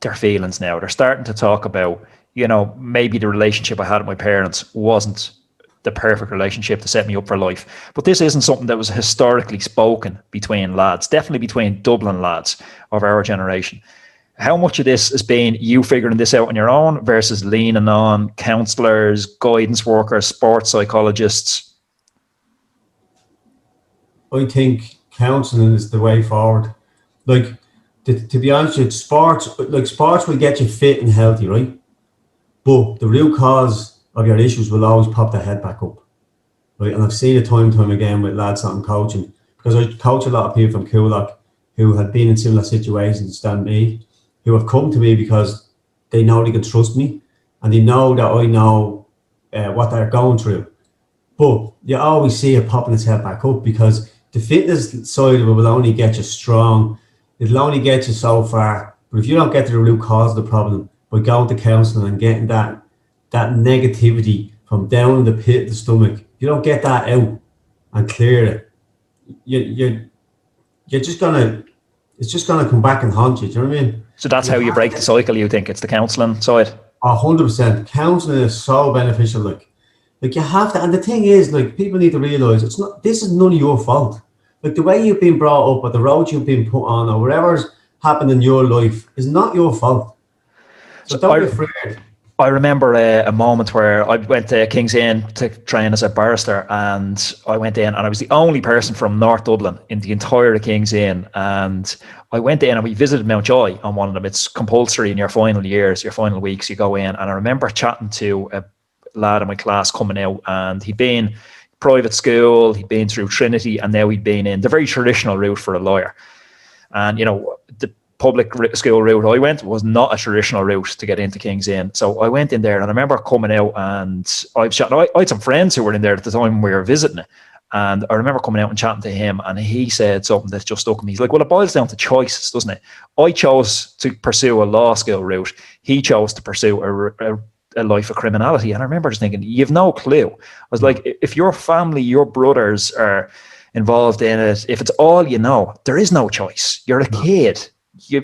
their feelings now. They're starting to talk about, maybe the relationship I had with my parents wasn't the perfect relationship to set me up for life. But this isn't something that was historically spoken between lads, definitely between Dublin lads of our generation. How much of this has been you figuring this out on your own versus leaning on counsellors, guidance workers, sports psychologists? I think counselling is the way forward. Like, to be honest with you, sports will get you fit and healthy, right? But the root cause of your issues will always pop their head back up, right? And I've seen it time and time again with lads that I'm coaching, because I coach a lot of people from Coolock who have been in similar situations than me, who have come to me because they know they can trust me and they know that I know what they're going through. But you always see it popping its head back up, because the fitness side of it will only get you strong. It'll only get you so far. But if you don't get to the root cause of the problem by going to counselling and getting that negativity from down in the pit of the stomach, if you don't get that out and clear it, you're just gonna, it's just gonna come back and haunt you. Do you know what I mean? So that's how you break the cycle, you think? It's the counselling side? 100%. Counselling is so beneficial. Like Like you have to, and the thing is, like people need to realise it's not. This is none of your fault. Like the way you've been brought up, or the road you've been put on, or whatever's happened in your life is not your fault. So So don't be afraid. I remember a moment where I went to King's Inn to train as a barrister, and I went in, and I was the only person from North Dublin in the entire King's Inn. And I went in, and we visited Mountjoy on one of them. It's compulsory in your final years, your final weeks, you go in. And I remember chatting to a lad in my class coming out, and he'd been private school, he'd been through Trinity, and now he'd been in the very traditional route for a lawyer. And, you know, the public school route I went was not a traditional route to get into King's Inn. So I went in there, and I remember coming out, and I had some friends who were in there at the time we were visiting it. And I remember coming out and chatting to him, and he said something that just stuck with me. He's like, well, it boils down to choices, doesn't it? I chose to pursue a law school route. He chose to pursue a life of criminality. And I remember just thinking, you've no clue. I was like, if your family, your brothers are involved in it, if it's all you know, there is no choice. You're a kid.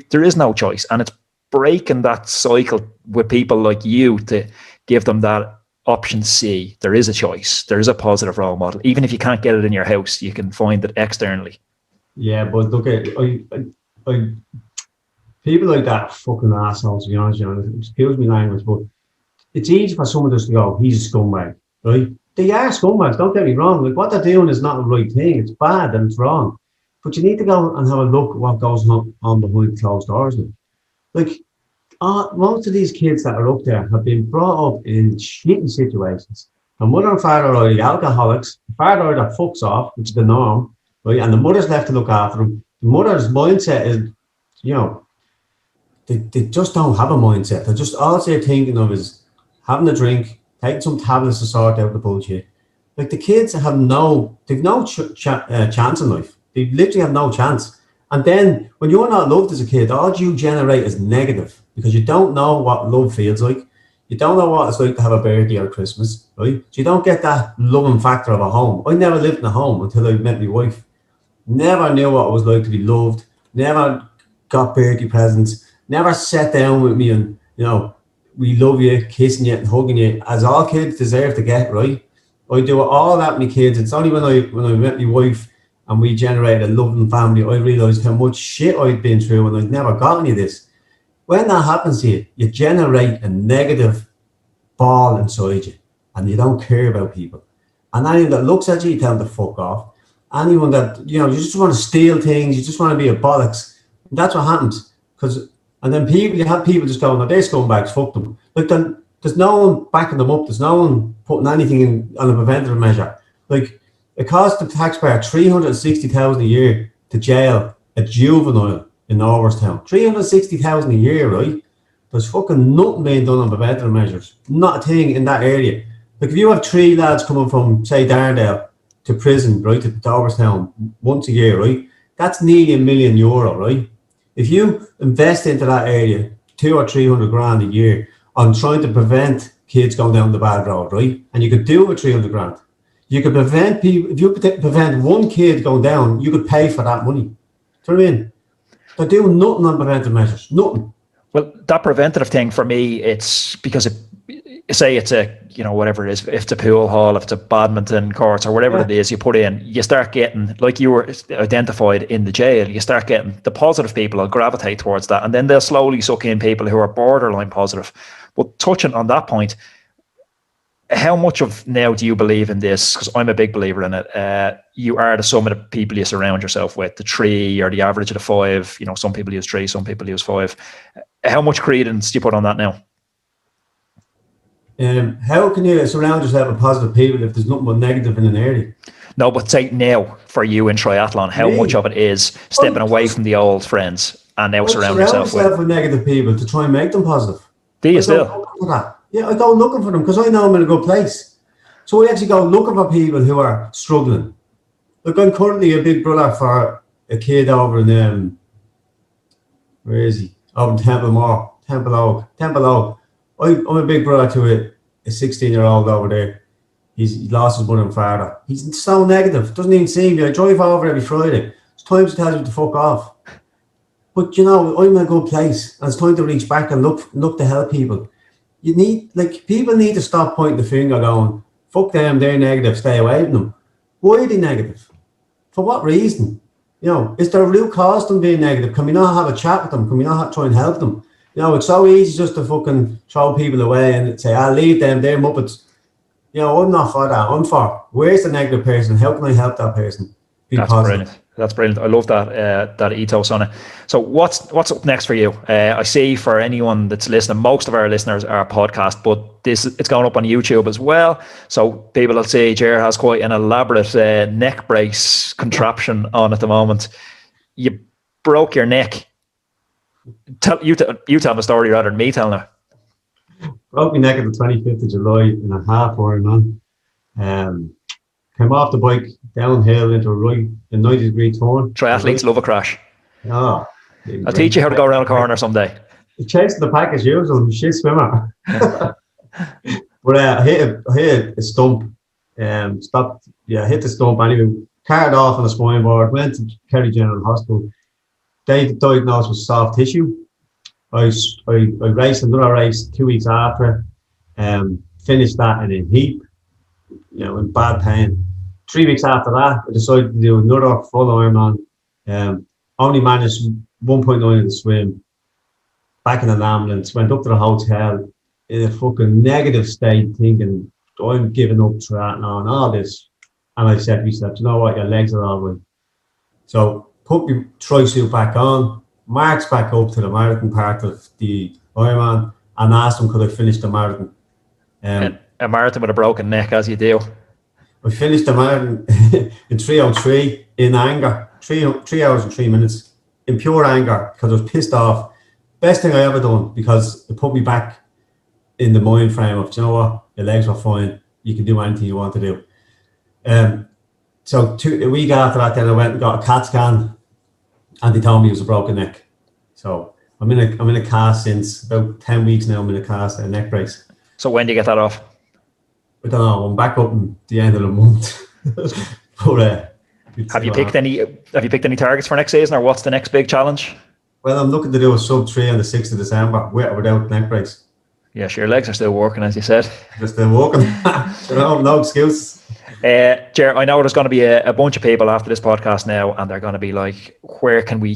There is no choice. And it's breaking that cycle with people like you to give them that option C. There is a choice. There is a positive role model. Even if you can't get it in your house, you can find it externally. Yeah, but look, I people like that fucking assholes, to be honest, excuse me language, but it's easy for someone just to go, he's a scumbag, right? They are scumbags, don't get me wrong. Like what they're doing is not the right thing. It's bad and it's wrong. But you need to go and have a look at what goes on behind closed doors now. Like most of these kids that are up there have been brought up in shitty situations. The mother and father are the alcoholics. The father that fucks off, which is the norm, right? And the mother's left to look after them. The mother's mindset is, you know, they just don't have a mindset. They're just all they're thinking of is having a drink, taking some tablets to sort out the bullshit. Like the kids they've no chance in life. They literally have no chance. And then when you're not loved as a kid, all you generate is negative because you don't know what love feels like. You don't know what it's like to have a birthday or Christmas, right? So you don't get that loving factor of a home. I never lived in a home until I met my wife. Never knew what it was like to be loved. Never got birthday presents. Never sat down with me and, you know, we love you, kissing you and hugging you, as all kids deserve to get, right? I do all that with my kids. It's only when I met my wife and we generated a loving family, I realised how much shit I'd been through and I'd never got any of this. When that happens to you, you generate a negative ball inside you and you don't care about people. And anyone that looks at you, you tell them to fuck off. Anyone that, you know, you just want to steal things, you just want to be a bollocks. And that's what happens. And then you have people just going, oh, they're scumbags, fuck them. Like then there's no one backing them up. There's no one putting anything on a preventative measure. Like it costs the taxpayer $360,000 a year to jail a juvenile in Overstown. $360,000 a year, right? There's fucking nothing being done on preventative measures. Not a thing in that area. Like if you have 3 lads coming from, say, Darndale to prison, right, to Overstown once a year, right? That's nearly €1 million, right? If you invest into that area 200 or 300 grand a year on trying to prevent kids going down the bad road, right? And you could do it with 300 grand. You could prevent people, if you could prevent one kid going down, you could pay for that money. Do you know what I mean? They're doing nothing on preventive measures, nothing. Well, that preventative thing for me, it's because say it's a, you know, whatever it is, if it's a pool hall, if it's a badminton courts or whatever it is you put in, you start getting, like you were identified in the jail, you start getting the positive people will gravitate towards that. And then they'll slowly suck in people who are borderline positive. But touching on that point, how much of now do you believe in this? Because I'm a big believer in it. You are the sum of the people you surround yourself with, the 3 or the average of the 5. You know, some people use 3, some people use 5. How much credence do you put on that now? How can you surround yourself with positive people if there's nothing but negative in an area? No, but say now for you in triathlon, how much of it is stepping away from the old friends and now surround yourself with negative people to try and make them positive? Do you still? Yeah, I go looking for them because I know I'm in a good place. So I actually go looking for people who are struggling. Like I'm currently a big brother for a kid over in where is he? Over in Temple Oak. I'm a big brother to a 16-year-old over there. He's lost his mother and father. He's so negative. Doesn't even see me. I drive over every Friday. There's times he tells me to fuck off. But you know, I'm in a good place, and it's time to reach back and look to help people. People need to stop pointing the finger, going, fuck them, they're negative, stay away from them. Why are they negative? For what reason? You know, is there a real cause to them being negative? Can we not have a chat with them? Can we not try and help them? You know, it's so easy just to fucking throw people away and say, I'll leave them, they're muppets. You know, I'm not for that. I'm for, where's the negative person? How can I help that person be positive? Brilliant. That's brilliant. I love that ethos on it. So what's up next for you? I see for anyone that's listening, most of our listeners are podcast, but it's going up on YouTube as well. So people will see Ger has quite an elaborate neck brace contraption on at the moment. You broke your neck. You tell the story rather than me telling it. Broke my neck on the 25th of July in a half Ironman. Came off the bike downhill into a 90-degree turn. Triathletes love a crash. Oh, I'll teach you how to go around a corner someday. Chasing the pack as usual. I'm a shit swimmer. But I hit a stump. Stopped. Yeah, hit the stump. Anyway, carried off on a spine board. Went to Kerry General Hospital. They diagnosed with soft tissue. I raced another race 2 weeks after. Finished that in a heap. You know, in bad pain. 3 weeks after that, I decided to do another full Ironman. Only managed 1.9 in the swim. Back in an ambulance, went up to the hotel in a fucking negative state, thinking, I'm giving up triathlon, all this. And I said to myself, you know what, your legs are all right. So put my tri-suit back on, marched back up to the marathon part of the Ironman, and asked them could I finish the marathon. A marathon with a broken neck, as you do. I finished the marathon in 3:03 in anger, 3 hours and 3 minutes, in pure anger, because I was pissed off. Best thing I ever done, because it put me back in the mind frame of, you know what, your legs were fine, you can do anything you want to do. So a week after that, then I went and got a CAT scan, and they told me it was a broken neck. So I'm in a cast since about 10 weeks now. I'm in a cast, a neck brace. So when do you get that off? I don't know. I'm back up in the end of the month. But have you picked any targets for next season, or what's the next big challenge? Well, I'm looking to do a sub 3 on the 6th of December with or without neck brace. Yeah, sure, your legs are still working, as you said. They're still working. No excuse. Ger, I know there's going to be a bunch of people after this podcast now, and they're going to be like, where can we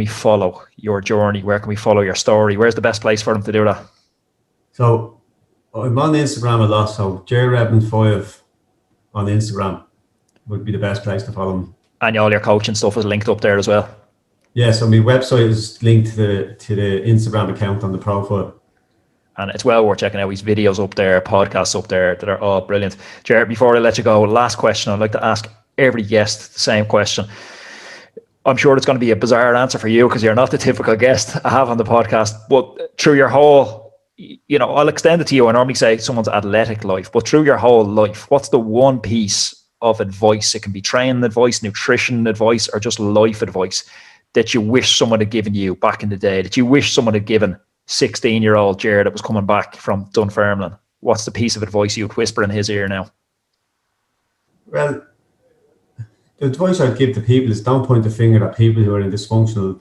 follow your journey? Where can we follow your story? Where's the best place for them to do that? So I'm on Instagram a lot, so Ger Redmond 5 on Instagram would be the best place to follow me. And all your coaching stuff is linked up there as well. Yeah, so my website is linked to the Instagram account on the profile. And it's well worth checking out his videos up there, podcasts up there that are all brilliant. Ger, before I let you go, last question. I'd like to ask every guest the same question. I'm sure it's going to be a bizarre answer for you because you're not the typical guest I have on the podcast, but through your whole, you know, I'll extend it to you. I normally say someone's athletic life, but through your whole life, what's the one piece of advice? It can be training advice, nutrition advice, or just life advice that you wish someone had given you back in the day, that you wish someone had given 16-year-old Ger that was coming back from Dunfermline? What's the piece of advice you'd whisper in his ear now? Well, the advice I'd give to people is don't point the finger at people who are in dysfunctional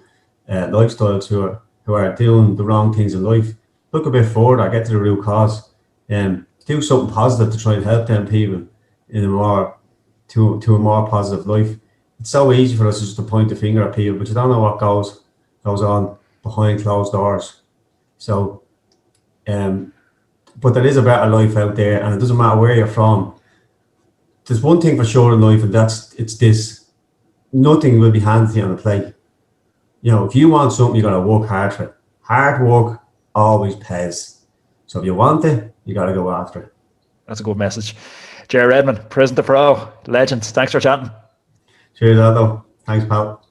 lifestyles, who are doing the wrong things in life. Look a bit further, get to the root cause, and do something positive to try and help them people in a more positive life. It's so easy for us just to point the finger at people, but you don't know what goes on behind closed doors. So, but there is a better life out there, and it doesn't matter where you're from. There's one thing for sure in life, and it's this: nothing will be handed to you on a plate. You know, if you want something, you got to work hard for it. Hard work always pays. So if you want it, you got to go after it. That's a good message. Ger Redmond, Prison to Pro, legend. Thanks for chatting. Cheers, Aldo. Thanks, pal.